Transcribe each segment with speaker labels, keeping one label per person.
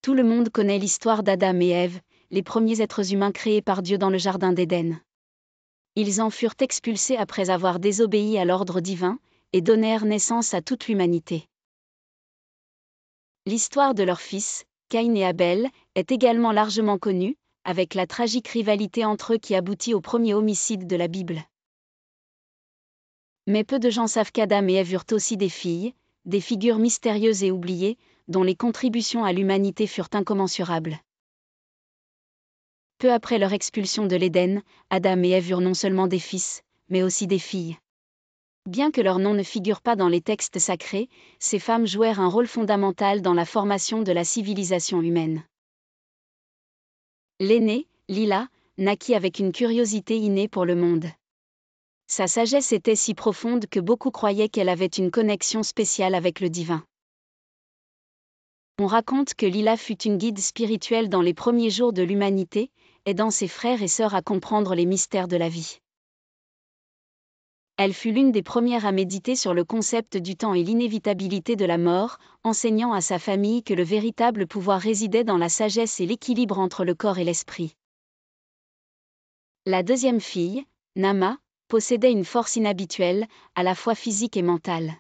Speaker 1: Tout le monde connaît l'histoire d'Adam et Ève, les premiers êtres humains créés par Dieu dans le jardin d'Éden. Ils en furent expulsés après avoir désobéi à l'ordre divin, et donnèrent naissance à toute l'humanité. L'histoire de leurs fils, Caïn et Abel, est également largement connue, avec la tragique rivalité entre eux qui aboutit au premier homicide de la Bible. Mais peu de gens savent qu'Adam et Ève eurent aussi des filles, des figures mystérieuses et oubliées, dont les contributions à l'humanité furent incommensurables. Peu après leur expulsion de l'Éden, Adam et Ève eurent non seulement des fils, mais aussi des filles. Bien que leur nom ne figure pas dans les textes sacrés, ces femmes jouèrent un rôle fondamental dans la formation de la civilisation humaine. L'aînée, Lila, naquit avec une curiosité innée pour le monde. Sa sagesse était si profonde que beaucoup croyaient qu'elle avait une connexion spéciale avec le divin. On raconte que Lila fut une guide spirituelle dans les premiers jours de l'humanité, aidant ses frères et sœurs à comprendre les mystères de la vie. Elle fut l'une des premières à méditer sur le concept du temps et l'inévitabilité de la mort, enseignant à sa famille que le véritable pouvoir résidait dans la sagesse et l'équilibre entre le corps et l'esprit. La deuxième fille, Nama, possédait une force inhabituelle, à la fois physique et mentale.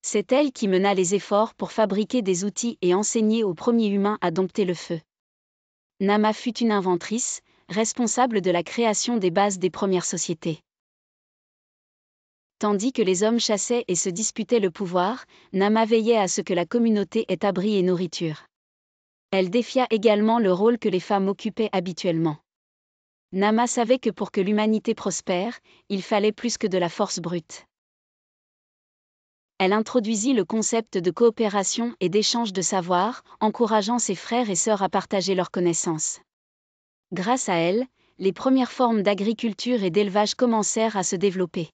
Speaker 1: C'est elle qui mena les efforts pour fabriquer des outils et enseigner aux premiers humains à dompter le feu. Nama fut une inventrice, responsable de la création des bases des premières sociétés. Tandis que les hommes chassaient et se disputaient le pouvoir, Nama veillait à ce que la communauté ait abri et nourriture. Elle défia également le rôle que les femmes occupaient habituellement. Nama savait que pour que l'humanité prospère, il fallait plus que de la force brute. Elle introduisit le concept de coopération et d'échange de savoir, encourageant ses frères et sœurs à partager leurs connaissances. Grâce à elle, les premières formes d'agriculture et d'élevage commencèrent à se développer.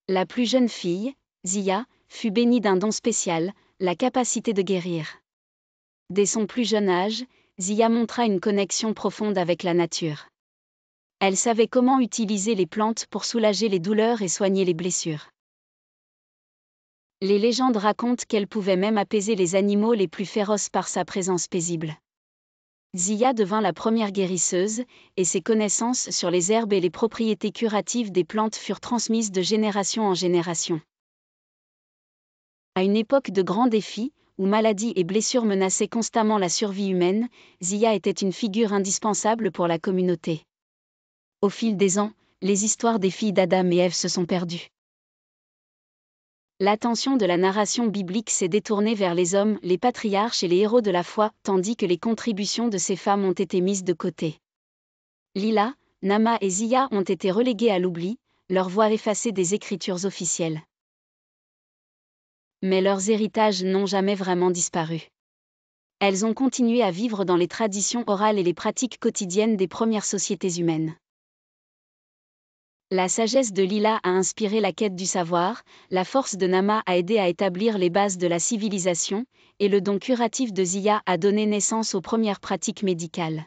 Speaker 1: La plus jeune fille, Zia, fut bénie d'un don spécial, la capacité de guérir. Dès son plus jeune âge, Zia montra une connexion profonde avec la nature. Elle savait comment utiliser les plantes pour soulager les douleurs et soigner les blessures. Les légendes racontent qu'elle pouvait même apaiser les animaux les plus féroces par sa présence paisible. Zia devint la première guérisseuse, et ses connaissances sur les herbes et les propriétés curatives des plantes furent transmises de génération en génération. À une époque de grands défis, où maladies et blessures menaçaient constamment la survie humaine, Zia était une figure indispensable pour la communauté. Au fil des ans, les histoires des filles d'Adam et Ève se sont perdues. L'attention de la narration biblique s'est détournée vers les hommes, les patriarches et les héros de la foi, tandis que les contributions de ces femmes ont été mises de côté. Lila, Nama et Zia ont été reléguées à l'oubli, leur voix effacée des écritures officielles. Mais leurs héritages n'ont jamais vraiment disparu. Elles ont continué à vivre dans les traditions orales et les pratiques quotidiennes des premières sociétés humaines. La sagesse de Lila a inspiré la quête du savoir, la force de Nama a aidé à établir les bases de la civilisation, et le don curatif de Zia a donné naissance aux premières pratiques médicales.